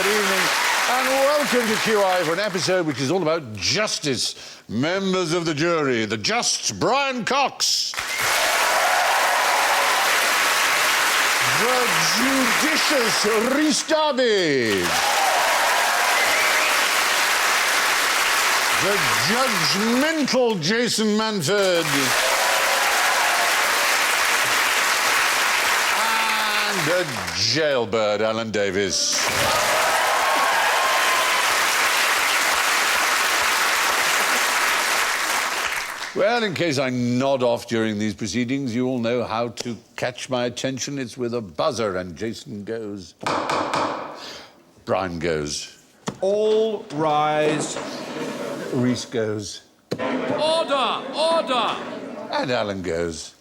good evening, and welcome to QI for an episode which is all about justice. Members of the jury, the just Brian Cox. The judicious Rhys Darby. The judgmental Jason Manford. And the jailbird Alan Davis. Well, in case I nod off during these proceedings, you all know how to catch my attention. It's with a buzzer, and Jason goes. Brian goes. All rise. Rhys goes. Order! Order! And Alan goes.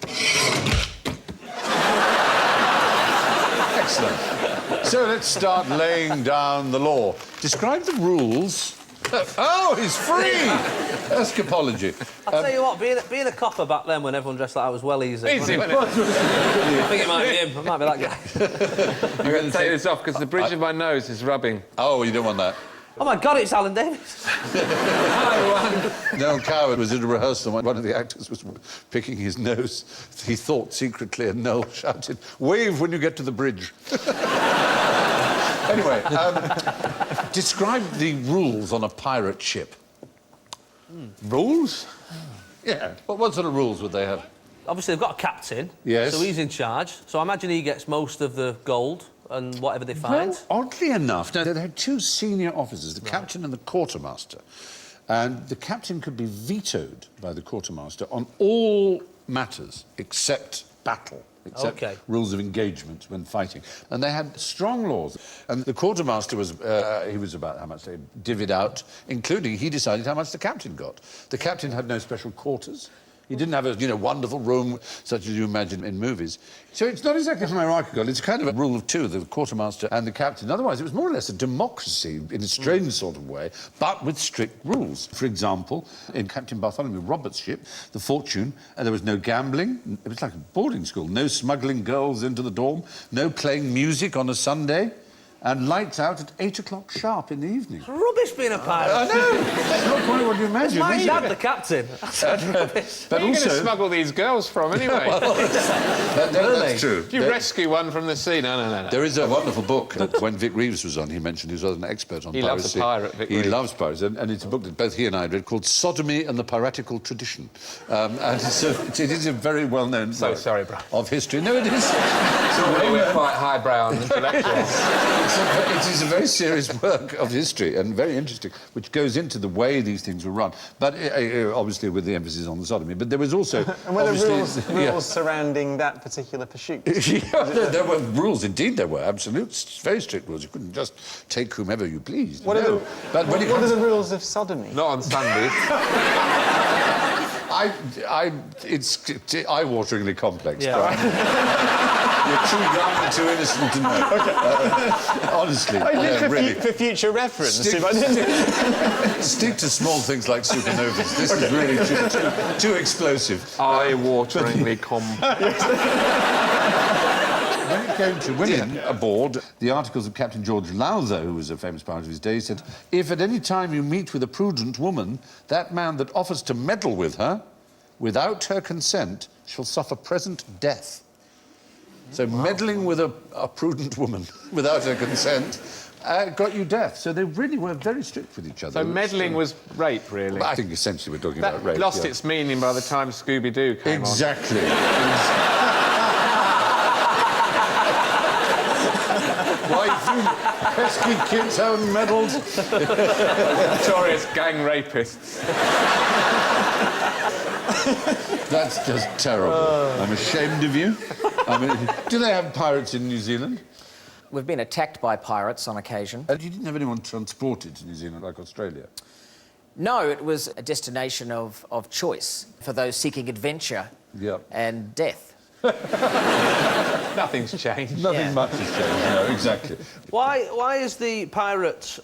Excellent. So let's start laying down the law. Describe the rules. Oh, he's free! Escapology. I'll tell you what, being a copper back then when everyone dressed like I was well easy. Easy, wasn't it? I think it might be him. It might be that guy. I'm going to take this off because the bridge of my nose is rubbing. Oh, you don't want that. Oh, my God, it's Alan Davis. Noel Coward was in a rehearsal when one of the actors was picking his nose. He thought secretly, and Noel shouted, "Wave when you get to the bridge." Anyway, describe the rules on a pirate ship. Rules? Yeah. What sort of rules would they have? Obviously, they've got a captain. Yes. So he's in charge. So I imagine he gets most of the gold and whatever they find. Well, oddly enough, now, there are two senior officers, the captain and the quartermaster. And the captain could be vetoed by the quartermaster on all matters except battle. Except rules of engagement when fighting. And they had strong laws. And the quartermaster was, he was about how much they divvied out, including he decided how much the captain got. The captain had no special quarters. He didn't have a, wonderful room such as you imagine in movies. So it's not exactly hierarchical. It's kind of a rule of two, the quartermaster and the captain. Otherwise, it was more or less a democracy in a strange sort of way, but with strict rules. For example, in Captain Bartholomew Roberts' ship, the Fortune, there was no gambling. It was like a boarding school. No smuggling girls into the dorm. No playing music on a Sunday. And lights out at 8 o'clock sharp in the evening. It's rubbish being a pirate. I know. That's not quite what you imagine. My dad, the captain. That's rubbish. Where are you going to smuggle these girls from, anyway? That's true. Do you rescue one from the sea? No. There is a wonderful book that when Vic Reeves was on, he mentioned he was an expert on piracy. He loves a pirate, Vic Reeves. He loves pirates, and it's a book that both he and I read called Sodomy and the Piratical Tradition. And so it is a very well-known So sorry, Brian. of history. No, it is. We're quite highbrow and intellectual. It is a very serious work of history and very interesting, which goes into the way these things were run. But obviously with the emphasis on the sodomy. But there was also... And were there rules surrounding that particular pursuit? There were rules, indeed there were, absolute, very strict rules. You couldn't just take whomever you pleased. What are the rules of sodomy? Not on Sundays. It's eye-wateringly complex. Yeah. Brian. You're too young and too innocent to know. Okay. Honestly, really. For future reference. Stick to small things like supernovas. This is really too explosive. Eye-wateringly complex. When it came to women aboard, the articles of Captain George Lowther, who was a famous pirate of his day, said, "If at any time you meet with a prudent woman, that man that offers to meddle with her, without her consent, shall suffer present death." So meddling with a prudent woman without her consent got you death. So they really were very strict with each other. So meddling was rape, really? I think essentially we're talking about rape. That lost its meaning by the time Scooby-Doo came on. Exactly. Why you pesky kids haven't meddled? Notorious gang rapists. That's just terrible. I'm ashamed of you. Do they have pirates in New Zealand? We've been attacked by pirates on occasion. You didn't have anyone transported to New Zealand like Australia? No, it was a destination of choice for those seeking adventure and death. Nothing's changed. Nothing much has changed, no, exactly. Why is the pirate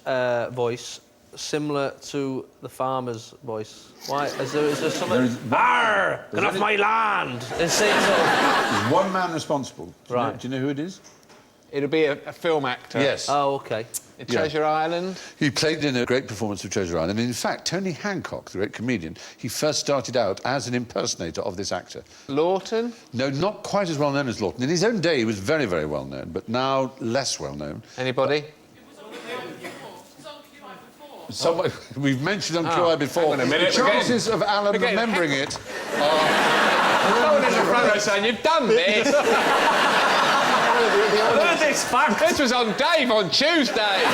voice similar to the farmer's voice? Why? Is there something... Arr! Get off my land! There's one man responsible. Do you know who it is? It'll be a film actor. Yes. Oh, OK. Treasure Island. He played in a great performance of Treasure Island. And in fact, Tony Hancock, the great comedian, he first started out as an impersonator of this actor. Lawton. No, not quite as well known as Lawton. In his own day, he was very, very well known, but now less well known. Anybody? Someone, we've mentioned on QI before. Hang on a minute, The chances of Alan remembering it are... Someone in the front row saying, you've done this! This fact. This was on Dave on Tuesday!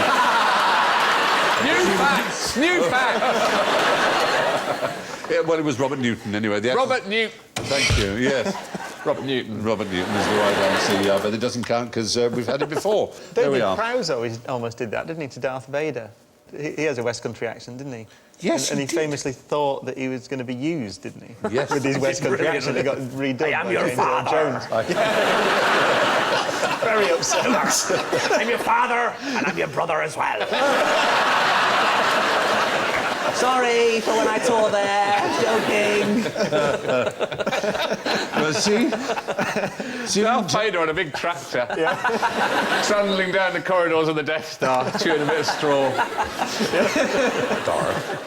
New facts! New facts! Yeah, well, it was Robert Newton, anyway. Robert Newton. Thank you, yes. Robert Newton. Robert Newton is the right answer, but it doesn't count because we've had it before. There we David are. Prowse almost did that, didn't he, to Darth Vader? He has a West Country accent, didn't he? Yes, and he he did. famously thought that he was going to be used, didn't he? Yes. With his West Country accent, he got redone. I am by your James Earl father. Jones. Very upset. I'm your father, and I'm your brother as well. Sorry for when I tore there. Joking. Well, see? Darth Vader on a big tractor. Trundling down the corridors of the Death Star, chewing a bit of straw. Darth.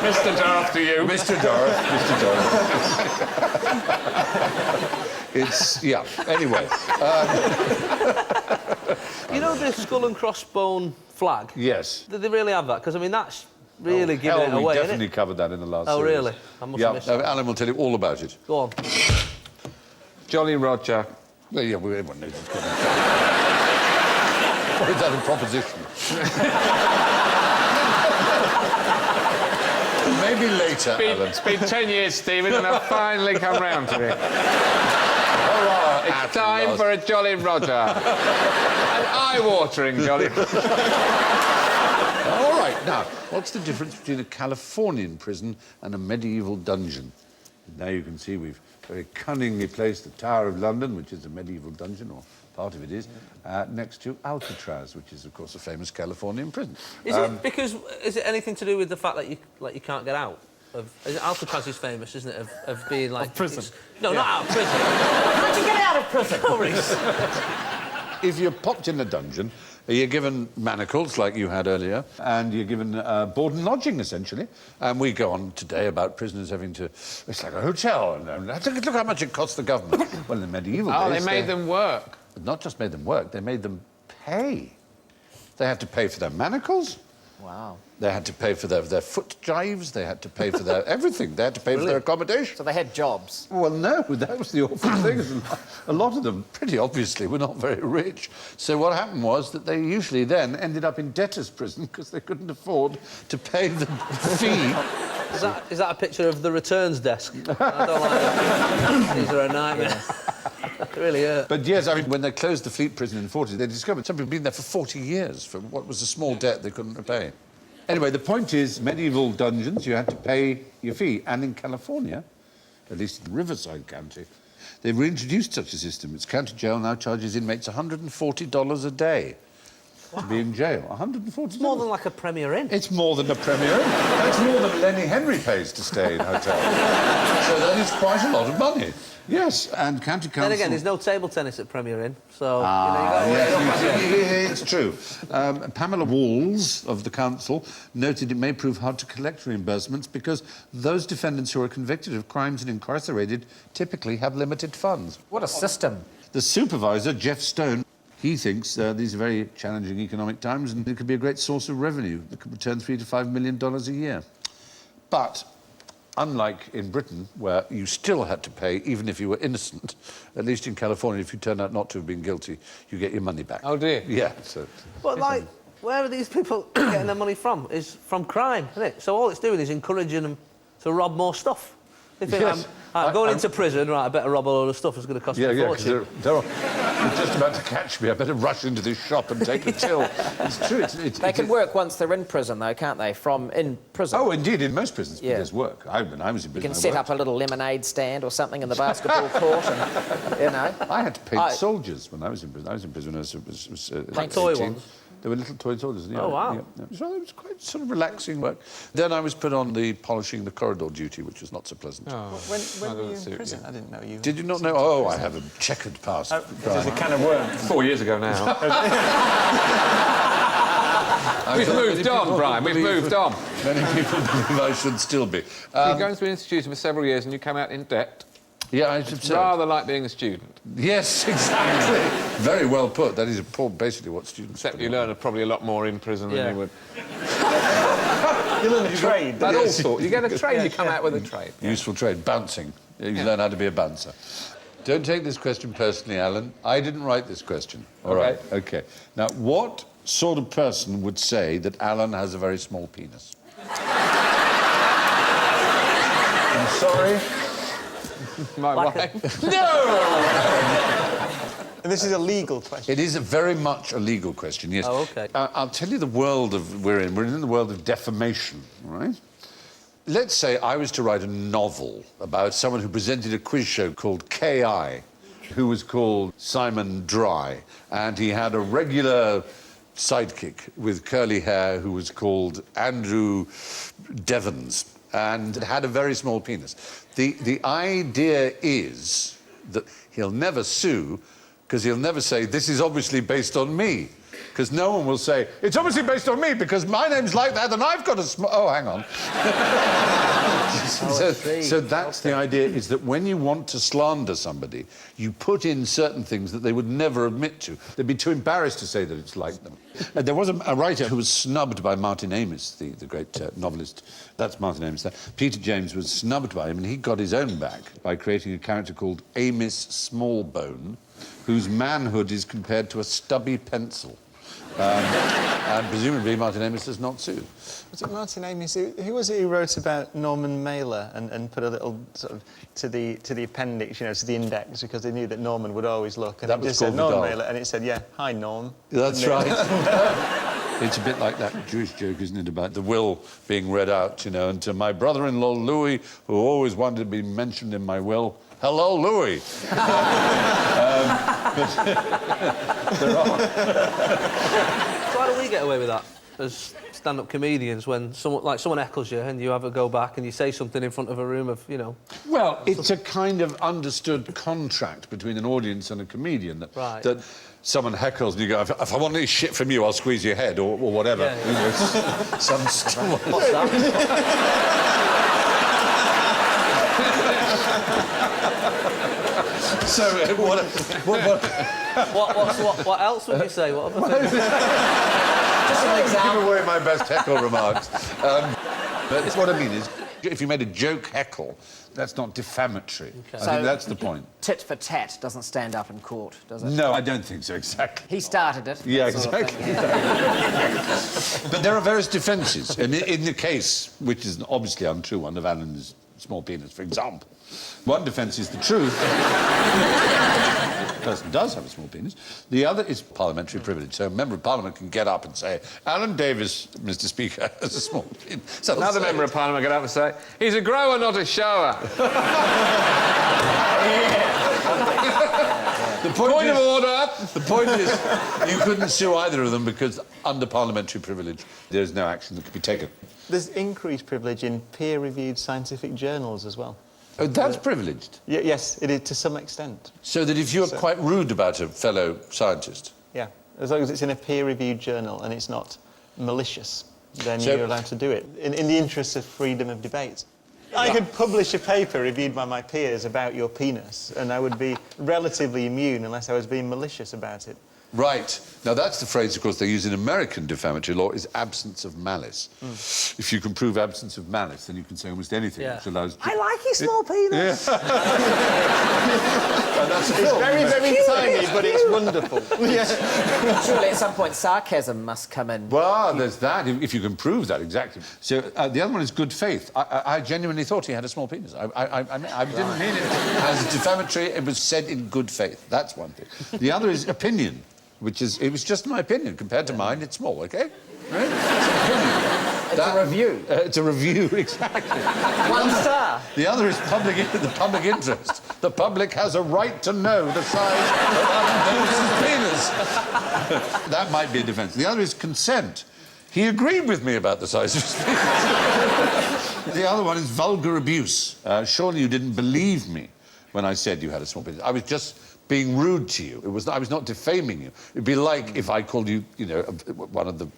Mr. Darth to you. Mr. Darth. It's, yeah, anyway. You know the skull and crossbone flag? Yes. Do they really have that? Because, I mean, that's really giving Hell, it away, we isn't definitely it? covered that in the last Oh, series. really? I must have missed that. Alan will tell you all about it. Go on. Jolly Roger. Well, yeah, everyone knows it's good. Or is that a proposition? Maybe later, Alan. It's been 10 years, Stephen, and I've finally come round to it. Hurrah, It's at time last. for a Jolly Roger. An eye-watering Jolly Roger. All right, now, what's the difference between a Californian prison and a medieval dungeon? Now you can see we've very cunningly placed the Tower of London, which is a medieval dungeon, or part of it is, next to Alcatraz, which is, of course, a famous Californian prison. Is it anything to do with the fact that you can't get out? Alcatraz is famous, isn't it, of being like... prison. No, not out of prison. How'd you get out of prison? If you're popped in a dungeon, you're given manacles, like you had earlier, and you're given board and lodging, essentially. And we go on today about prisoners having to... It's like a hotel, and look how much it costs the government. Well, in the medieval Oh, days... they made them work. Not just made them work, they made them pay. They had to pay for their manacles. Wow. They had to pay for their foot gyves. They had to pay for their everything. They had to pay for their accommodation. So they had jobs. Well, no, that was the awful thing. A lot of them, pretty obviously, were not very rich. So what happened was that they usually then ended up in debtor's prison because they couldn't afford to pay the fee. Is that a picture of the returns desk? I don't like that. These are a nightmare. They really hurt. But yes, I mean, when they closed the Fleet prison in the 40s, they discovered some people had been there for 40 years for what was a small debt they couldn't repay. Anyway, the point is, medieval dungeons, you had to pay your fee. And in California, at least in Riverside County, they've reintroduced such a system. Its county jail now charges inmates $140 a day to be in jail. $140. It's more than like a Premier Inn. It's more than a Premier Inn. That's more than Lenny Henry pays to stay in hotels. So that is quite a lot of money. Yes, and county council... Then again, there's no table tennis at Premier Inn, so... Yes, it's true. Pamela Walls of the council noted it may prove hard to collect reimbursements because those defendants who are convicted of crimes and incarcerated typically have limited funds. What a system. The supervisor, Jeff Stone, he thinks these are very challenging economic times and it could be a great source of revenue that could return $3 to $5 million a year. But unlike in Britain, where you still had to pay, even if you were innocent, at least in California, if you turned out not to have been guilty, you get your money back. Oh, dear. Yeah, so... But, like, where are these people getting their money from? Is from crime, isn't it? So all it's doing is encouraging them to rob more stuff. They think, Yes. I'm going into prison, right, I better rob a load of stuff, it's going to cost me a because fortune. they're just about to catch me. I better rush into this shop and take a till. It's true. They can work once they're in prison, though, can't they? From in prison. Oh, indeed, in most prisons, Yeah. there's work. When I was in prison, You can set up a little lemonade stand or something in the basketball court and, you know. I had to paint soldiers when I was in prison. I was in prison when I was Like toy 18. ones? They were little toy soldiers. Oh, wow. So it was quite sort of relaxing work. Then I was put on the polishing the corridor duty, which was not so pleasant. When were you in prison? I didn't know you... Did you not know? Oh, I have a checkered past. There's a can of worms. 4 years ago now. We've moved on, Brian. We've moved on. Many people believe I should still be. You're going to be an institution for several years and you come out in debt. Yeah, I It's should rather like being a student. Yes, exactly. Very well put. That is basically what students... Except you learn probably a lot more in prison than you would. You learn a trade. That all sort. You get a trade, you come out with a trade. Useful trade. Bouncing. You learn how to be a bouncer. Don't take this question personally, Alan. I didn't write this question. All right. OK. Now, what sort of person would say that Alan has a very small penis? I'm sorry? My wife. No! And this is a legal question. It is very much a legal question, yes. Oh, OK. I'll tell you the world we're in. We're in the world of defamation, all right? Let's say I was to write a novel about someone who presented a quiz show called K.I., who was called Simon Dry, and he had a regular sidekick with curly hair who was called Andrew Devons and had a very small penis. The idea is that he'll never sue because he'll never say, this is obviously based on me. Because no one will say, it's obviously based on me because my name's like that and I've got a small... Oh, hang on. So that's the idea, is that when you want to slander somebody, you put in certain things that they would never admit to. They'd be too embarrassed to say that it's like them. There was a writer who was snubbed by Martin Amis, the great novelist. That's Martin Amis. Peter James was snubbed by him, and he got his own back by creating a character called Amis Smallbone, whose manhood is compared to a stubby pencil. And presumably Martin Amis does not sue. Was it Martin Amis? Who was it who wrote about Norman Mailer and put a little sort of to the appendix, you know, to the index, because they knew that Norman would always look. And That it was just said called Norman Vidal. Mailer, and it said, yeah, hi, Norm. That's right. It's a bit like that Jewish joke, isn't it, about the will being read out, you know, and to my brother-in-law Louis, who always wanted to be mentioned in my will, hello, Louis. There are... So how do we get away with that as stand-up comedians when someone heckles you and you have a go back and you say something in front of a room of, you know... Well, it's a kind of understood contract between an audience and a comedian that someone heckles and you go, if I want any shit from you, I'll squeeze your head or whatever. Yeah, yeah. You know, What's that? So, What else would you say? What other things? Just an give example. away my best heckle remarks. But what I mean is, if you made a joke heckle, that's not defamatory. I think that's the point. Tit for tat doesn't stand up in court, does it? No, I don't think so, exactly. He started it. Yeah, that sort of exactly. thing. But there are various defences. And in the case, which is obviously untrue, one of Alan's small penis, for example, one defence is the truth. The person does have a small penis. The other is parliamentary privilege. So a member of Parliament can get up and say, Alan Davis, Mr. Speaker, has a small penis. So Another member of Parliament get up and say, he's a grower, not a shower. Point of order! The point is, you couldn't sue either of them because under parliamentary privilege, there's no action that could be taken. There's increased privilege in peer-reviewed scientific journals as well. Oh, that's privileged? Yes, it is to some extent. So that if you're quite rude about a fellow scientist... Yeah, as long as it's in a peer-reviewed journal and it's not malicious, then you're allowed to do it, in the interests of freedom of debate. I could publish a paper reviewed by my peers about your penis, and I would be relatively immune unless I was being malicious about it. Right. Now, that's the phrase, of course, they use in American defamatory law, is absence of malice. If you can prove absence of malice, then you can say almost anything which allows... I like his small penis. Yeah. It's very, very tiny, but it's wonderful. Surely at some point sarcasm must come in. Well, there's that, if you can prove that, exactly. So the other one is good faith. I genuinely thought he had a small penis. I didn't mean it as defamatory. It was said in good faith. That's one thing. The other is opinion, which is, it was just my opinion. Compared to mine, it's small, OK? Right? It's opinion. It's a review. It's a review, exactly. 1 star. The other is the public interest. The public has a right to know the size of Alan Davis's penis. That might be a defence. The other is consent. He agreed with me about the size of his penis. The other one is vulgar abuse. Surely you didn't believe me when I said you had a small penis. I was just being rude to you. I was not defaming you. It'd be like if I called you, you know, one of the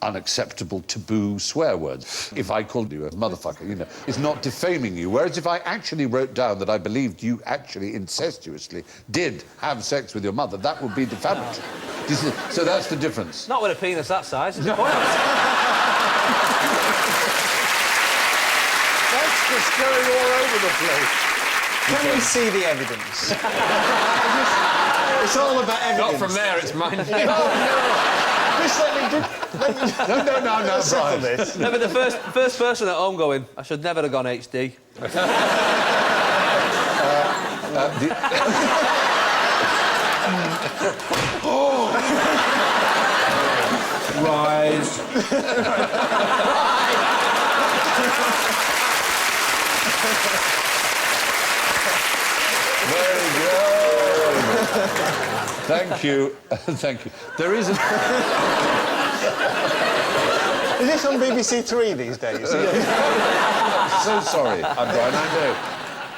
unacceptable taboo swear words. If I called you a motherfucker, you know, it's not defaming you. Whereas if I actually wrote down that I believed you actually incestuously did have sex with your mother, that would be defamatory. So that's the difference. Not with a penis that size. It's No. That's just going all over the place. Can we see the evidence? It's all about evidence. Not from there, it's mine. Just let me No, settle Brian. this. No, but the first person at home going, I should never have gone HD. Rise. Very good. Thank you. Thank you. There is a... Is this on BBC Three these days? So sorry, I'm Brian, I know.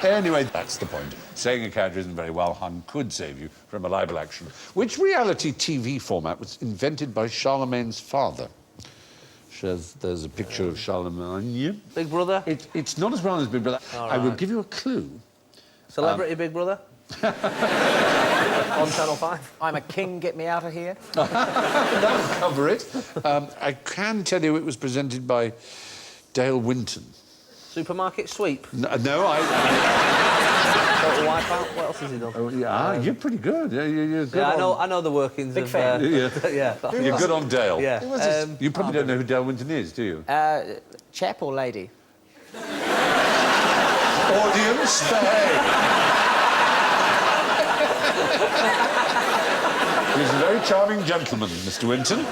Anyway, that's the point. Saying a character isn't very well hung could save you from a libel action. Which reality TV format was invented by Charlemagne's father? There's a picture of Charlemagne. Big Brother? It's not as well as Big Brother. All I will right. give you a clue. Celebrity Big Brother? On Channel 5? I'm a king, get me out of here. That'll cover it. I can tell you it was presented by Dale Winton. Supermarket Sweep? No, Total Wipeout? What else has he done? Oh, yeah, you're pretty good. You're good. Yeah, on... I know the workings Big of... fan. Yeah. yeah. You're good on Dale. Yeah. You probably don't know who Dale Winton is, do you? Chap or lady? Audience, behave. He's a very charming gentleman, Mr. Winton.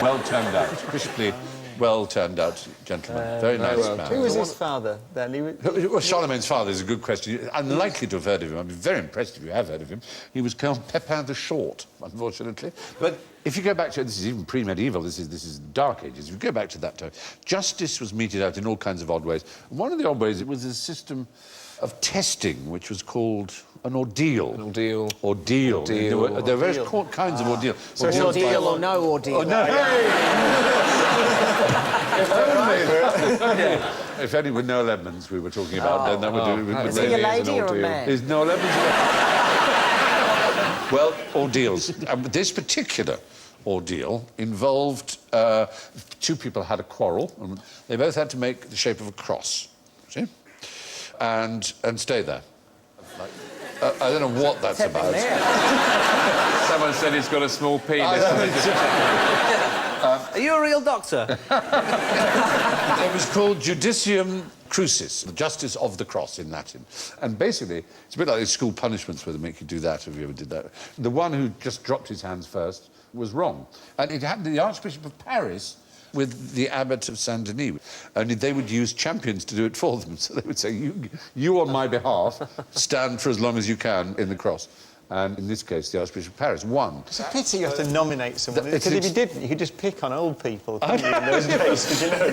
Well turned out, crisply well turned out gentleman. Very nice man. Who was his father then? Well, Charlemagne's father is a good question. You're unlikely to have heard of him. I'd be very impressed if you have heard of him. He was Count Pepin the Short, unfortunately. But if you go back to... This is even pre-medieval. This is Dark Ages. If you go back to that time, justice was meted out in all kinds of odd ways. One of the odd ways, it was a system of testing, which was called an ordeal. An ordeal. Ordeal. Ordeal. There were various kinds of ordeal. So it's Ordeals by- Ordeal or no ordeal? Oh, no. If only with Noel Edmonds we were talking about, then that would do it. Is he a lady or a man? Is Noel Edmonds... Well, ordeals. This particular ordeal involved... two people had a quarrel, and they both had to make the shape of a cross, see? And stay there. I don't know what that's about. Someone said he's got a small penis. Are you a real doctor? It was called Judicium Crucis, the justice of the cross in Latin. And basically, it's a bit like the school punishments where they make you do that, if you ever did that. The one who just dropped his hands first was wrong. And it happened to the Archbishop of Paris with the Abbot of Saint Denis. Only they would use champions to do it for them. So they would say, you on my behalf, stand for as long as you can in the cross. And in this case, the Archbishop of Paris won. It's a pity you have to nominate someone. It's- Because if you didn't, you could just pick on old people, couldn't you, in those days? Did you know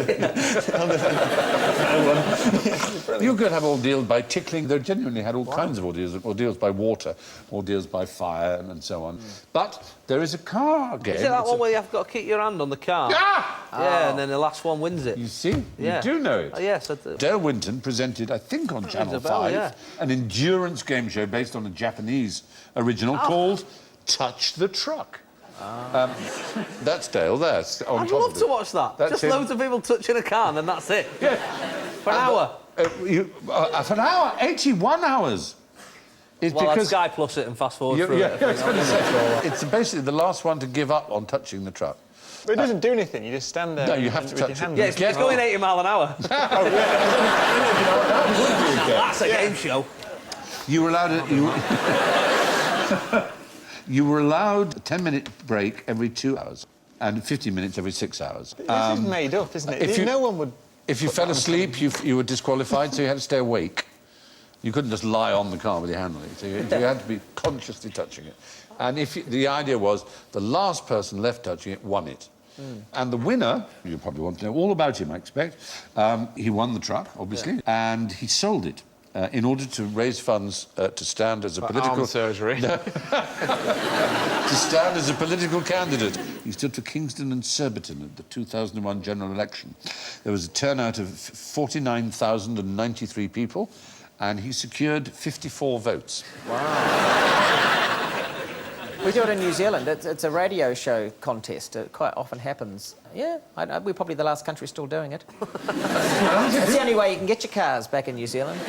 that? You could have ordeals by tickling. They genuinely had all kinds of ordeals. Ordeals by water, ordeals by fire, and so on. But there is a car game. Is it that one where you've got to keep your hand on the car? Ah! Yeah, and then the last one wins it. You see? Yeah. You do know it. Oh, yes, I do. Dale Winton presented, I think on Channel a bell, 5, yeah. an endurance game show based on a Japanese original called Touch the Truck. That's Dale there. On I'd top love of to it. watch that. That's Just him. loads of people touching a car and then that's it. Yeah. For an hour. For an hour, 81 hours. It's Well, I'd because Sky Plus it and fast forward you- through yeah, it. I was gonna say, it's basically the last one to give up on touching the truck. But it doesn't do anything. You just stand there No, you have to with your touch it. hands. Yeah, it's going 80 mile an hour. That's a game show. You were allowed you were allowed a 10-minute break every 2 hours. and 15 minutes every 6 hours. This is made up, isn't it? if you- No one would... If you fell asleep, you were disqualified, so you had to stay awake. You couldn't just lie on the car with your hand on it, so you had to be consciously touching it. And the idea was the last person left touching it won it. And the winner, you probably want to know all about him, I expect, he won the truck, obviously, and he sold it in order to raise funds to stand as a political... Arm surgery. To stand as a political candidate. He stood for Kingston and Surbiton at the 2001 general election. There was a turnout of 49,093 people, and he secured 54 votes. Wow. We do it in New Zealand. It's a radio show contest. It quite often happens. Yeah, we're probably the last country still doing it. It's the only way you can get your cars back in New Zealand.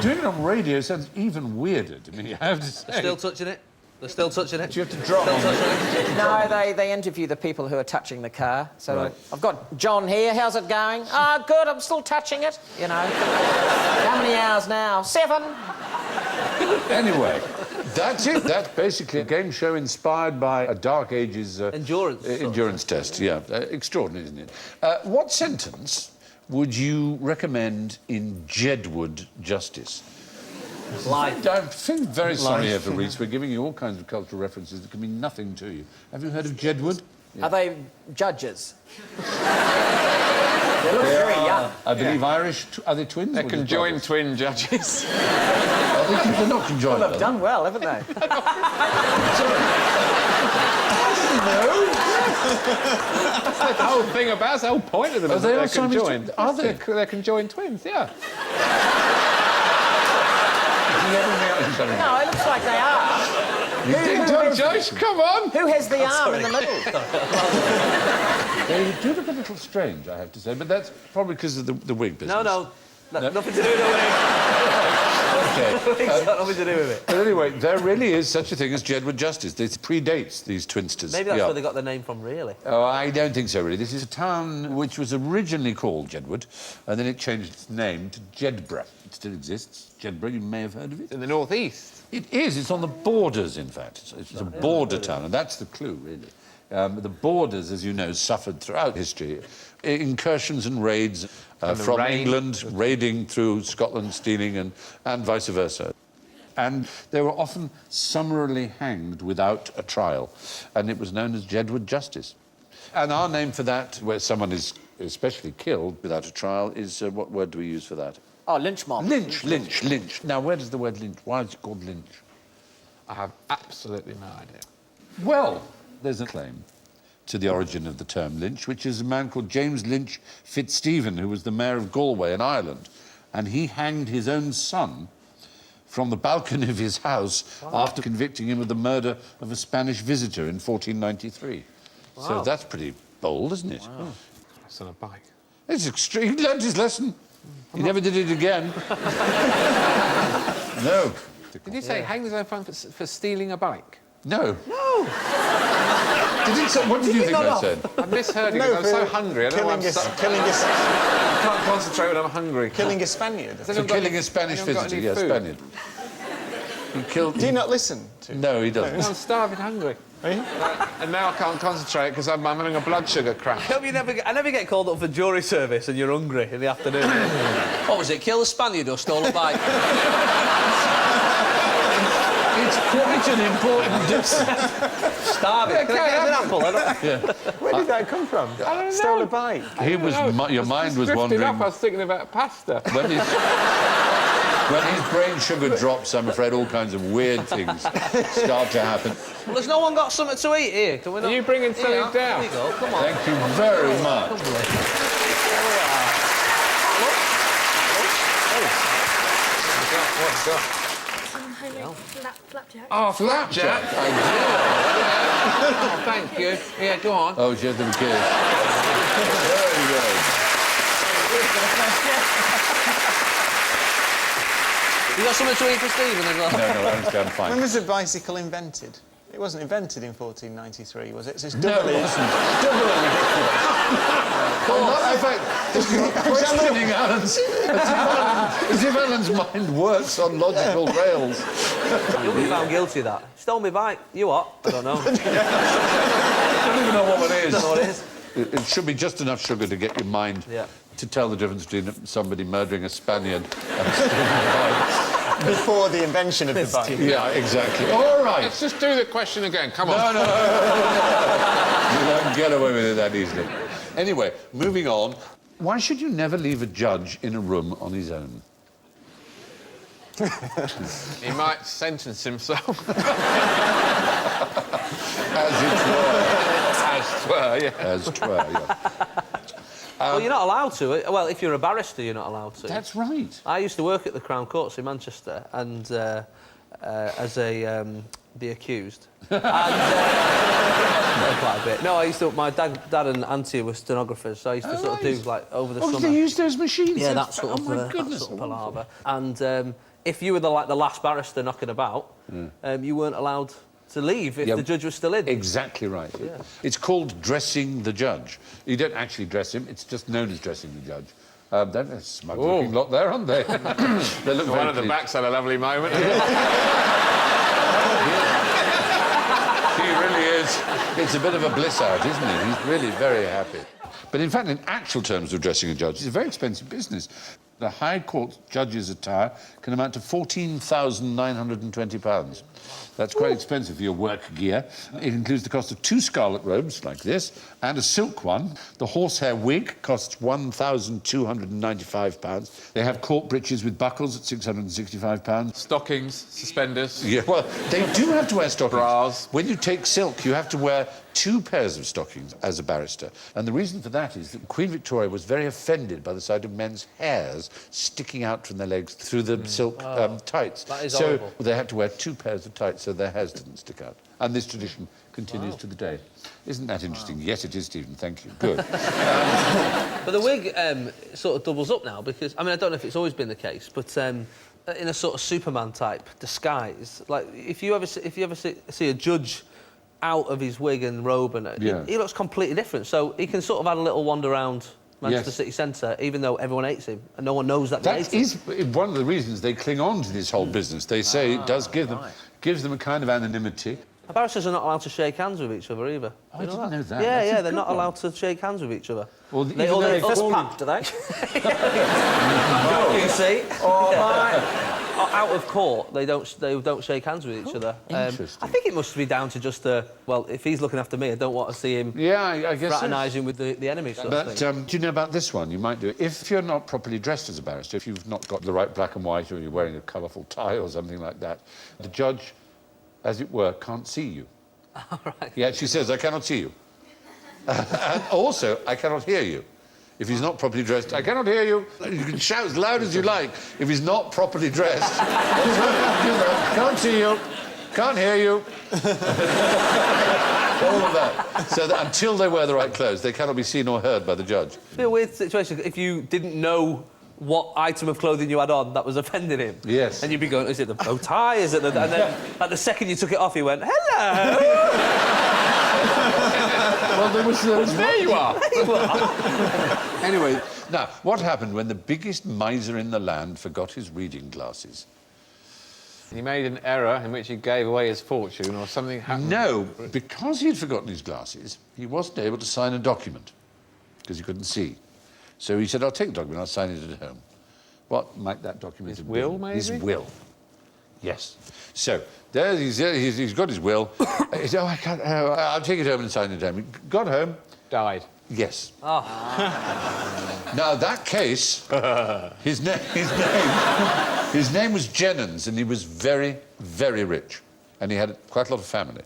Doing it on radio sounds even weirder to me, I have to say. Still touching it? They're still touching it? Do you have to drop Still on touching it? No, they interview the people who are touching the car. So Right. I've got John here. How's it going? Ah, good. I'm still touching it. You know. How many hours now? 7. Anyway, that's it. That's basically a game show inspired by a Dark Ages... endurance test, yeah. Extraordinary, isn't it? What sentence would you recommend in Jedward Justice? Life. I feel very sorry here for Reece. We're giving you all kinds of cultural references that can mean nothing to you. Have you heard of Jedward? Are they judges? They look very young. I believe Irish... Are they twins? They're or just conjoined brothers? twin judges. They're not conjoined. Well, they've done well, haven't they? That's the whole thing about that's the whole point of them. Is they that are they're Siamese conjoined. twins? Are they? They're conjoined twins, yeah. No, it looks like they are. You think, don't Joyce, come on! Who has the arm in the middle? They do look a little strange, I have to say, but that's probably because of the wig business. No. Nothing to do with it. Okay. It's got nothing to do with it. But anyway, there really is such a thing as Jedward Justice. This predates these twinsters. Maybe that's Yeah. where they got their name from, really. Oh, I don't think so, really. This is a town which was originally called Jedward, and then it changed its name to Jedburgh. It still exists. Jedburgh, you may have heard of it. In the northeast. It is. It's on the borders, in fact. It's a border town, and that's the clue, really. The borders, as you know, suffered throughout history. Incursions and raids from rain. England, raiding through Scotland, stealing, and vice versa. And they were often summarily hanged without a trial, and it was known as Jedward Justice. And our name for that, where someone is especially killed without a trial, is... what word do we use for that? Oh, lynch mob. Lynch. Now, where does the word lynch... Why is it called lynch? I have absolutely no idea. Well, there's a claim to the origin of the term lynch, which is a man called James Lynch Fitzstephen, who was the mayor of Galway in Ireland. And he hanged his own son from the balcony of his house after convicting him of the murder of a Spanish visitor in 1493. Wow. So that's pretty bold, isn't it? Wow. That's on a bike. It's extreme. He learned his lesson. He never did it again. No. Did you say hang his own phone for stealing a bike? No. No. What did you think I said? I misheard you because I'm so hungry. I don't know why I can't concentrate when I'm hungry. Killing a Spaniard. For killing a Spanish visitor, yes, Spaniard. He killed... Do you not listen to? No, he doesn't. I'm starving hungry. Are you? And now I can't concentrate because I'm having a blood sugar crash. I never get called up for jury service and you're hungry in the afternoon. What was it, kill a Spaniard or stole a bike? It's quite an important difference. Starving. Can I get an apple? Where did that come from? I don't know. Stole a bike. Your mind was Drifting wandering... up, I was thinking about pasta. When his brain sugar drops, I'm afraid all kinds of weird things start to happen. Well, has no one got something to eat here? Can we not... Are you bringing something down? Here we go, come on. Thank you very much. What's that? Some homemade flapjack. Oh, flapjack. I Oh, thank you. Yeah, go on. do. Oh, she has to be killed. Very good. You got something to eat for Stephen as well? No, I'm fine. When was the bicycle invented? It wasn't invented in 1493, was it? So it's No, doubly, it wasn't. doubly ridiculous. I love the fact that you're questioning Alan's... As if Alan's mind works on logical rails. You'll be found guilty of that. Stole me bike. You what? I don't know. don't even know what one is. I don't know what it is. It should be just enough sugar to get your mind Yeah. to tell the difference between somebody murdering a Spaniard and stealing a vine. Before the invention of the vine. Yeah, exactly. All right. Let's just do the question again. Come on. No. You won't get away with it that easily. Anyway, moving on. Why should you never leave a judge in a room on his own? He might sentence himself. As it were. As 'twere, yeah. As 'twere, yeah. Well, you're not allowed to. Well, if you're a barrister, you're not allowed to. That's right. I used to work at the Crown Courts in Manchester, and as the accused, and quite a bit. No, I used to. My dad and auntie were stenographers, so I used to sort of do like over the Oh, summer. they use those machines? Yeah, that sort of, oh, my that goodness. sort of palaver. And if you were the last barrister knocking about, you weren't allowed to leave if the judge was still in. Exactly right. Yeah. It's called dressing the judge. You don't actually dress him, it's just known as dressing the judge. They're a smug-looking lot there, aren't they? They look One very at the pleased. back's had a lovely moment. He really is. It's a bit of a bliss out, isn't it? He's really very happy. But in fact, in actual terms of dressing a judge, it's a very expensive business. The High Court judge's attire can amount to £14,920. That's quite expensive for your work gear. It includes the cost of 2 scarlet robes, like this, and a silk one. The horsehair wig costs £1,295. They have court breeches with buckles at £665. Stockings, suspenders. Yeah, well, they do have to wear stockings. Bras. When you take silk, you have to wear 2 pairs of stockings as a barrister. And the reason for that is that Queen Victoria was very offended by the sight of men's hairs sticking out from their legs through the silk tights. That is so horrible. they had to wear 2 pairs of tights so their hairs didn't stick out. And this tradition continues to the day. Isn't that interesting? Yes, it is, Stephen. Thank you. Good. But the wig sort of doubles up now because, I mean, I don't know if it's always been the case, but in a sort of Superman type disguise, like if you ever see a judge out of his wig and robe, and he looks completely different. So he can sort of have a little wander around Manchester City Centre, even though everyone hates him and no one knows that they hate him. That is one of the reasons they cling on to this whole business. They say it does give them a kind of anonymity. Barristers are not allowed to shake hands with each other either. Oh, I didn't know that. Yeah, That's a they're good not one. allowed to shake hands with each other. Well, They even though they they Fist call pump, do they? you see. Out of court, they don't shake hands with each other. Interesting. I think it must be down to just well, if he's looking after me, I don't want to see him Yeah, I guess so. fraternising with the enemy sort of But thing. do you know about this one? You might do it. If you're not properly dressed as a barrister, if you've not got the right black and white, or you're wearing a colourful tie or something like that, the judge, as it were, can't see you. Right. He actually says, I cannot see you. And also, I cannot hear you. If he's not properly dressed, I cannot hear you. You can shout as loud as you like. If he's not properly dressed, can't see you, can't hear you. All of that. So that until they wear the right clothes, they cannot be seen or heard by the judge. It'd be a weird situation if you didn't know what item of clothing you had on that was offending him. Yes. And you'd be going, is it the bow tie? Is it the... And then, like, the second you took it off, he went, hello! Well, there was... There you are. Anyway, now, what happened when the biggest miser in the land forgot his reading glasses? He made an error in which he gave away his fortune or something happened. No, because he'd forgotten his glasses, he wasn't able to sign a document, because he couldn't see. So he said, I'll take the document, I'll sign it at home. What might that document have been? will, maybe? His will. Yes. So, there he's got his will. He said, I can't, I'll take it home and sign it at home. He got home. Died. Yes. Oh. Now, that case, his name was Jennens, and he was very, very rich. And he had quite a lot of family.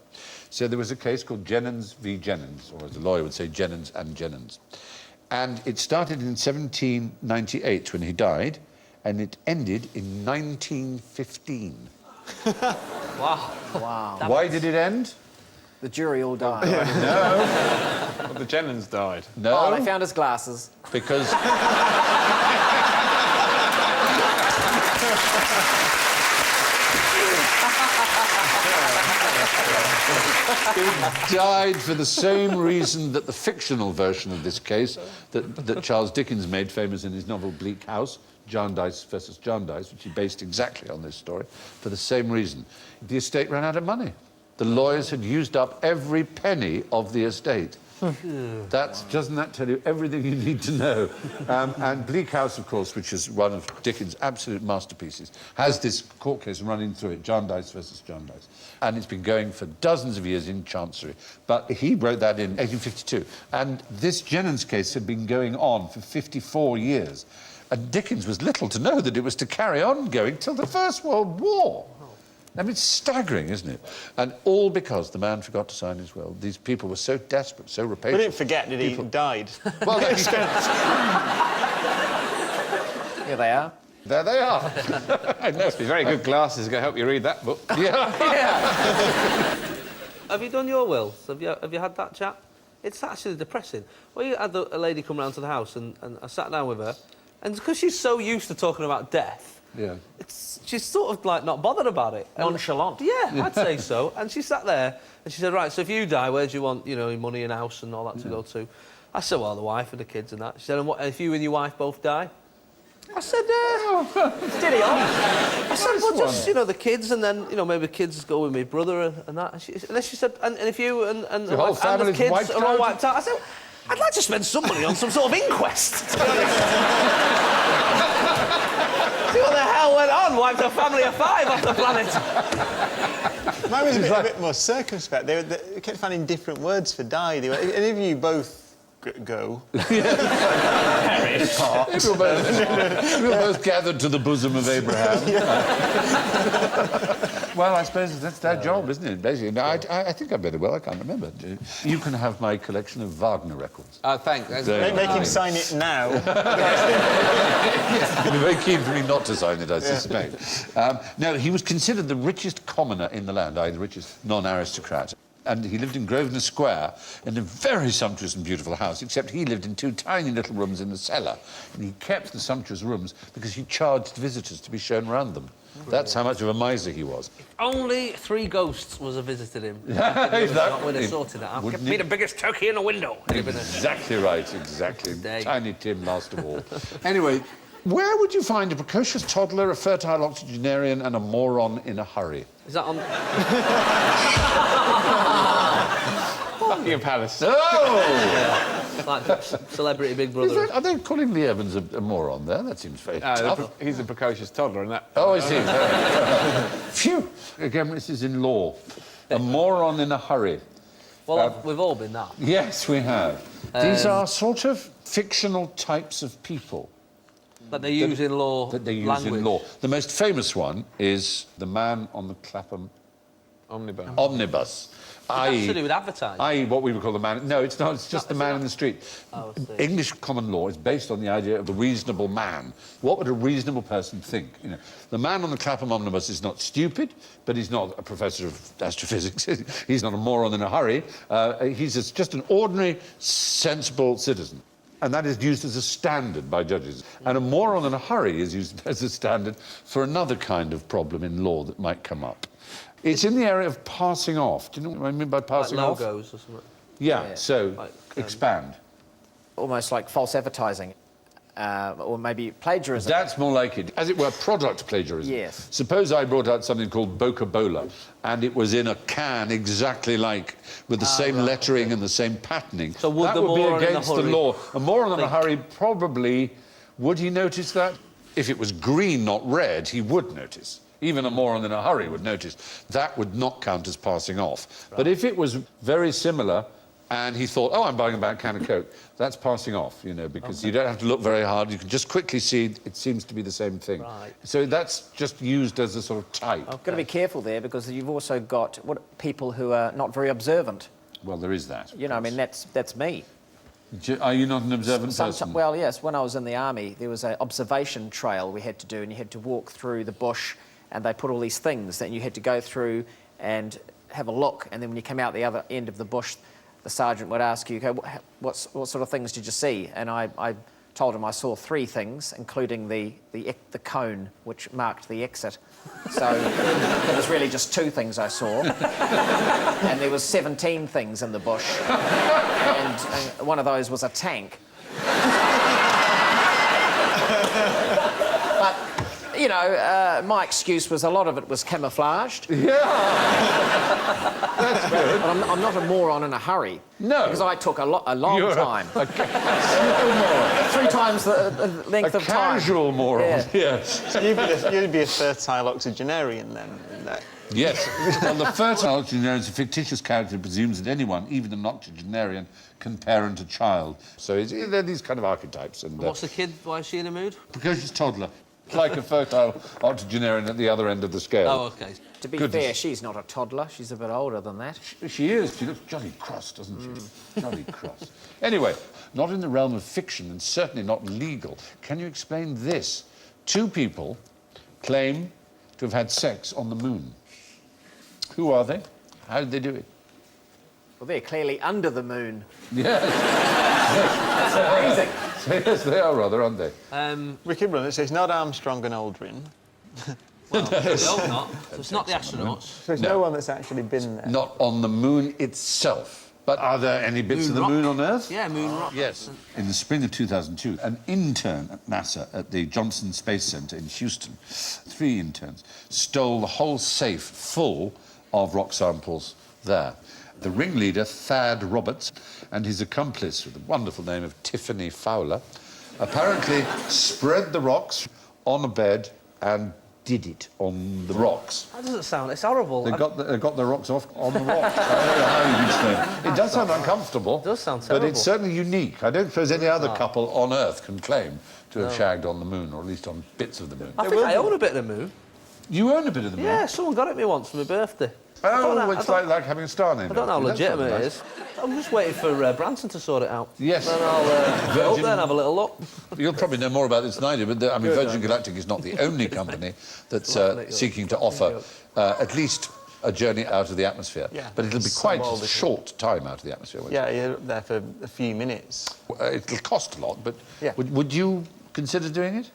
So there was a case called Jennens v. Jennens, or as the lawyer would say, Jennens and Jennens. And it started in 1798 when he died, and it ended in 1915. Wow. Wow. Why did it end? The jury all died. Well, the Jennens died. No, Oh, they found his glasses. because... He died for the same reason that the fictional version of this case that Charles Dickens made famous in his novel Bleak House, Jarndyce versus Jarndyce, which he based exactly on this story, for the same reason. The estate ran out of money. The lawyers had used up every penny of the estate. Doesn't that tell you everything you need to know? And Bleak House, of course, which is one of Dickens' absolute masterpieces, has this court case running through it, Jarndyce versus Jarndyce. And it's been going for dozens of years in Chancery. But he wrote that in 1852. And this Jennens case had been going on for 54 years. And Dickens was little to know that it was to carry on going till the First World War. I mean, it's staggering, isn't it? And all because the man forgot to sign his will. These people were so desperate, so rapacious. We didn't forget, did he? He died. Well, Here they are. there they are. I know. It's very good glasses to help you read that book. Yeah. Have you done your wills? Have you had that chat? It's actually depressing. Well, you had a lady come round to the house and I sat down with her, and because she's so used to talking about death, Yeah. she's sort of like not bothered about it. And- Nonchalant. Yeah, I'd say so. And she sat there and she said, right, so if you die, where do you want, you know, your money and house and all that to go to? I said, well, the wife and the kids and that. She said, and what, if you and your wife both die? I said, Did he? I said, well, just, you know, the kids, and then, you know, maybe the kids go with my brother and that. And then she said, and if you and The the whole wife and the family's kids wiped are all out? wiped out. I said, I'd like to spend some money on some sort of inquest. to be honest. See what the hell went on? Wiped a family of 5 off the planet. Mine was a bit more circumspect. They kept finding different words for die. They were, and if you both go... If you're both gathered to the bosom of Abraham. Well, I suppose that's their job, isn't it? Basically, no, I think I better. Well, I can't remember. You can have my collection of Wagner records. Oh, thanks. That's There very you Make kind. him sign it now. You'd be very keen for me not to sign it, I suspect. No, he was considered the richest commoner in the land, the richest non-aristocrat. And he lived in Grosvenor Square in a very sumptuous and beautiful house, except he lived in 2 tiny little rooms in the cellar. And he kept the sumptuous rooms because he charged visitors to be shown around them. That's how much of a miser he was. Only 3 ghosts was visited him. That We'd have sorted that out. wouldn't Give me it? the biggest turkey in the window. Exactly right, exactly. Day. Tiny Tim, last of all. Anyway, where would you find a precocious toddler, a fertile octogenarian, and a moron in a hurry? Is that on... Buckingham Palace. Oh! like Celebrity Big Brother? Are they calling Lee Evans a moron there? That seems very tough. He's a precocious toddler in that. Oh, I see. Phew! Again, this is in law. A moron in a hurry. Well, we've all been that. Yes, we have. These are sort of fictional types of people That they use in law that they use language. in law. The most famous one is the man on the Clapham omnibus. That's to do with advertising. I.e. what we would call the man... No, it's not. It's just the Is man it in the street. Oh, I see. English common law is based on the idea of the reasonable man. What would a reasonable person think? You know, the man on the Clapham omnibus is not stupid, but he's not a professor of astrophysics. He's not a moron in a hurry. He's just an ordinary, sensible citizen. And that is used as a standard by judges. And a moron in a hurry is used as a standard for another kind of problem in law that might come up. It's in the area of passing off. Do you know what I mean by passing like off? logos or something. Yeah, so Like, expand. Almost like false advertising. Or maybe plagiarism. That's more like it. As it were, product plagiarism. Yes. Suppose I brought out something called Boca-Bola, and it was in a can exactly like, with the same lettering and the same patterning. So would that the would be moron in a against the hurry law. A moron in a hurry probably... Would he notice that? If it was green, not red, he would notice. Even a moron in a hurry would notice. That would not count as passing off. Right. But if it was very similar... and he thought, oh, I'm buying a can of Coke. That's passing off, you know, because you don't have to look very hard. You can just quickly see it seems to be the same thing. Right. So that's just used as a sort of type. Got to be careful there because you've also got people who are not very observant. Well, there is that. You know, I mean, that's me. Are you not an observant person? Well, yes. When I was in the army, there was an observation trail we had to do, and you had to walk through the bush, and they put all these things that you had to go through and have a look, and then when you came out the other end of the bush, the sergeant would ask you, okay, what sort of things did you see? And I told him I saw 3 things, including the cone, which marked the exit. So it was really just 2 things I saw. And there was 17 things in the bush. And one of those was a tank. But You know, my excuse was a lot of it was camouflaged. Yeah. That's good. But I'm not a moron in a hurry. No. Because I took a long You're time. A super moron. 3 times the length A of time. casual moron. Yeah. Yes. So you'd be a fertile octogenarian then. In that. Yes. Well, the fertile octogenarian is a fictitious character that presumes that anyone, even an octogenarian, can parent a child. So they're these kind of archetypes. And What's the kid? Why is she in a mood? because she's toddler, like a fertile octogenarian at the other end of the scale. Oh, OK. To be Goodness. fair, she's not a toddler. She's a bit older than that. She is. She looks jolly cross, doesn't she? Jolly cross. Anyway, not in the realm of fiction and certainly not legal. Can you explain this? 2 people claim to have had sex on the moon. Who are they? How did they do it? Well, they're clearly under the moon. Yes. Amazing. Yes, they are rather, aren't they? Ricky Brunner says not Armstrong and Aldrin. Well, we hope not. So it's not the astronauts. So there's no one that's actually been there. Not on the moon itself. But are there any bits of the rock. moon on Earth? Yeah, moon rock. Yes. In the spring of 2002, an intern at NASA at the Johnson Space Center in Houston, 3 interns, stole the whole safe full of rock samples there. The ringleader, Thad Roberts, and his accomplice, with the wonderful name of Tiffany Fowler, apparently spread the rocks on a bed and did it on the rocks. That doesn't sound... It's horrible. They got the rocks off on the rocks. I don't know how you explain it. It does sound uncomfortable. It does sound But terrible. it's certainly unique. I don't suppose any other couple on Earth can claim to have shagged on the moon, or at least on bits of the moon. I think I own a bit of the moon. You own a bit of the moon? Yeah, someone got it me once for my birthday. I don't know- Oh, it's like having a star named I don't know how after you. That's legitimate it rather is. I'm just waiting for Branson to sort it out. Yes. Then I'll go up there and have a little look. nice. You'll probably know more about this than I do, but I mean, Virgin Galactic is not the only company that's seeking to offer at least a journey out of the atmosphere. Yeah. But it'll be quite a short time out of the atmosphere. won't it? Yeah, you're there for a few minutes. It'll cost a lot, but Yeah. would you consider doing it?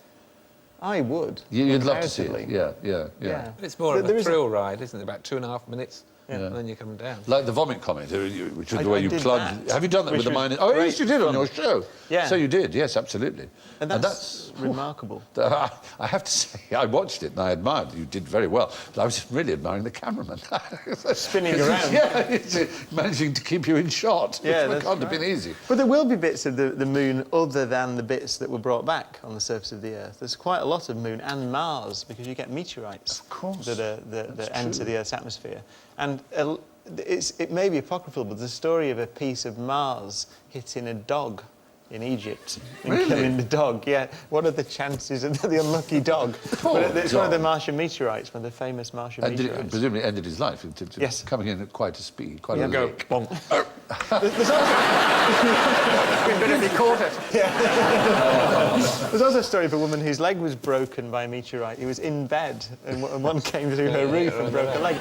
I would. You'd love to see it. undoubtedly. Yeah. It's more of There a is a- thrill ride, isn't it? About 2.5 minutes, and then you come down. Like the vomit comet, which is I- the way I you did plunge. that. Have you done that Which with the was miners? Oh, yes, great you did on fun. your show. Yeah. So you did, yes, absolutely. And that's remarkable. I have to say, I watched it and I admired you did very well. But I was really admiring the cameraman. Spinning around. Yeah, it's, managing to keep you in shot. Yeah, which that's can't have right. been easy. But there will be bits of the moon other than the bits that were brought back on the surface of the Earth. There's quite a lot of moon and Mars because you get meteorites that enter the Earth's atmosphere. And it may be apocryphal, but there's a story of a piece of Mars hitting a dog in Egypt and Really? killing the dog. Yeah, what are the chances of the unlucky dog? Poor But it's one of the dog. Martian meteorites, one of the famous Martian And meteorites. it presumably ended his life. Yes. Coming in at quite a speed, quite Yeah. a Go, lick. bonk. We better be caught it. There's also a story of a woman whose leg was broken by a meteorite. He was in bed, and one came through her roof and broke her leg.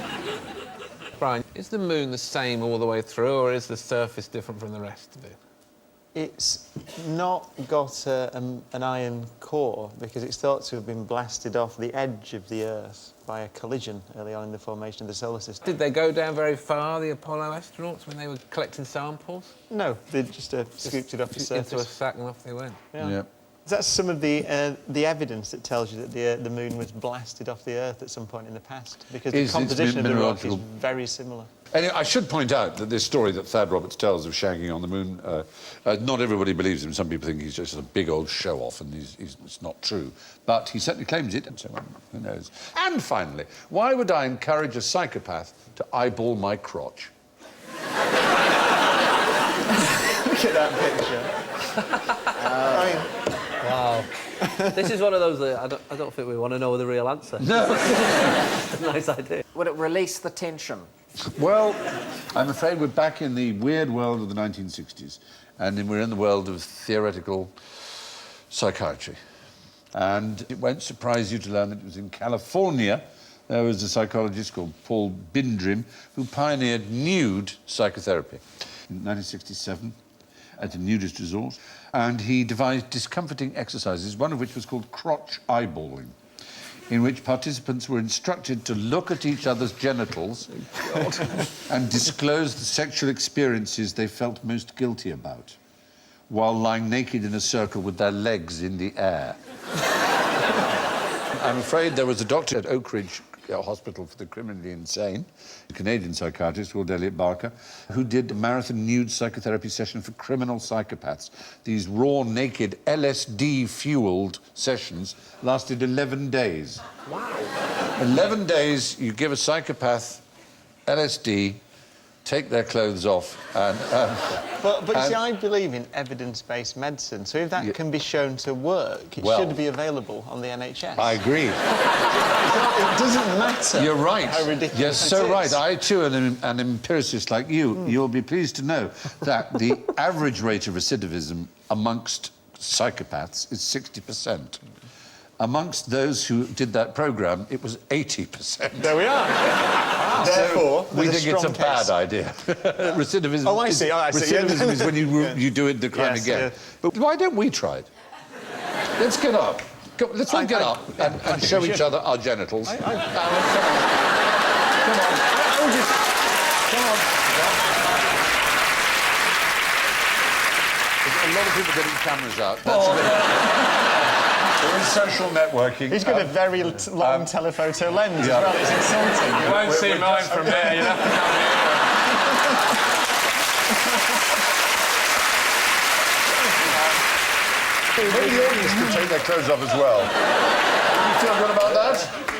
Brian, is the moon the same all the way through, or is the surface different from the rest of it? It's not got an iron core because it's thought to have been blasted off the edge of the Earth by a collision early on in the formation of the solar system. Did they go down very far, the Apollo astronauts, when they were collecting samples? No, they just scooped it off the Into a surface. sack and off they went. Yeah. That's some of the evidence that tells you that the moon was blasted off the Earth at some point in the past because Is the its composition of the rock is mineralogical- very similar. Anyway, I should point out that this story that Thad Roberts tells of shagging on the moon, not everybody believes him. Some people think he's just a big old show-off, and it's not true. But he certainly claims it, and so who knows. And finally, why would I encourage a psychopath to eyeball my crotch? Look at that picture. Wow. This is one of those that I don't think we want to know the real answer. No. Nice idea. Would it release the tension? Well, I'm afraid we're back in the weird world of the 1960s, and we're in the world of theoretical psychiatry. And it won't surprise you to learn that it was in California there was a psychologist called Paul Bindrim who pioneered nude psychotherapy in 1967 at a nudist resort, and he devised discomforting exercises, one of which was called crotch eyeballing, in which participants were instructed to look at each other's genitals and disclose the sexual experiences they felt most guilty about, while lying naked in a circle with their legs in the air. I'm afraid there was a doctor at Oak Ridge Hospital for the Criminally Insane, a Canadian psychiatrist called Elliot Barker, who did a marathon nude psychotherapy session for criminal psychopaths. These raw, naked, LSD-fueled sessions lasted 11 days. Wow. 11 days, you give a psychopath LSD, take their clothes off, and... But you see, I believe in evidence-based medicine, so if that can be shown to work, it should be available on the NHS. I agree. It doesn't matter. You're right. How ridiculous You're so it right. is. I, too, am an empiricist like you. You'll be pleased to know that the average rate of recidivism amongst psychopaths is 60%. Amongst those who did that programme, it was 80%. There we are. Therefore, We there's think it's a strong case. bad idea. Recidivism. Oh, I see. Recidivism is when you do it, decline Yes, again. yeah. But why don't we try it? Let's get up. Let's all get up and show each other our genitals. Come on. Come on. There's a lot of people getting cameras out. There is social networking. He's got a very long telephoto lens as well. It's insulting. You won't see mine from there. You'll have to come here. Maybe the audience could take their clothes off as well. You feel good about that?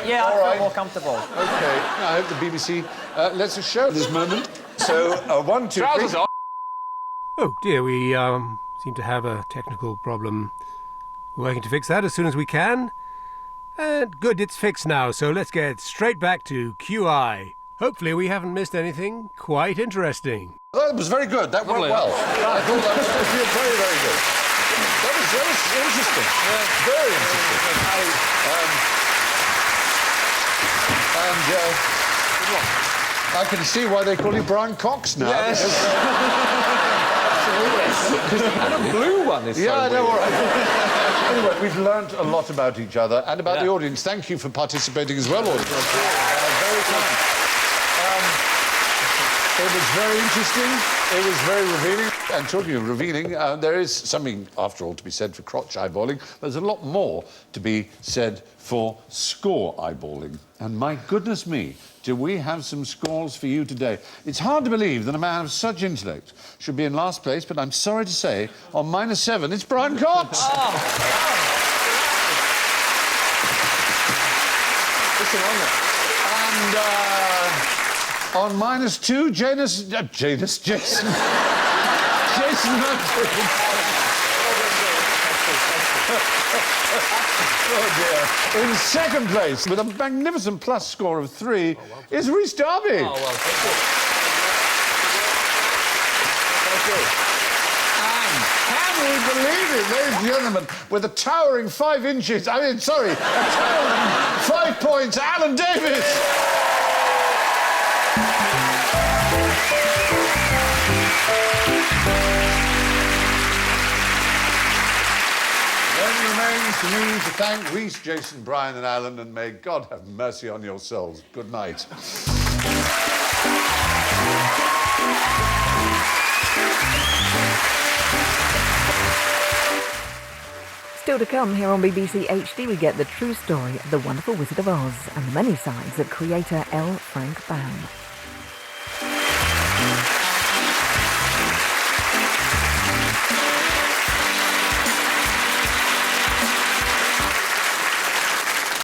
Yeah, I All feel right. more comfortable. OK. I hope the BBC lets us show this moment. So, 1, 2, 3... Trousers off. Oh dear, we seem to have a technical problem. We're working to fix that as soon as we can. And good, it's fixed now, so let's get straight back to QI. Hopefully we haven't missed anything quite interesting. That was very good. That went well. I thought that was very, very good. That was interesting. Very interesting. I can see why they call you Brian Cox now. Yes. And a blue one is Yeah, so no, weird. all right. Anyway, we've learnt a lot about each other and about the audience. Thank you for participating as well, audience. Very kind. It was very interesting. It was very revealing. And talking of revealing, there is something, after all, to be said for crotch eyeballing. There's a lot more to be said for score eyeballing. And my goodness me, do we have some scores for you today? It's hard to believe that a man of such intellect should be in last place, but I'm sorry to say, on -7, it's Brian Cox. And on -2, Jason Manfield. Oh dear. In second place, with a magnificent plus score of 3, is Rhys Darby. Oh, well, And can we believe it, ladies and gentlemen, with a towering 5 inches, a towering 5 points, Alan Davis. It only remains for me to thank Rhys, Jason, Brian and Alan, and may God have mercy on your souls. Good night. Still to come here on BBC HD, we get the true story of the wonderful Wizard of Oz and the many sides of creator L. Frank Baum.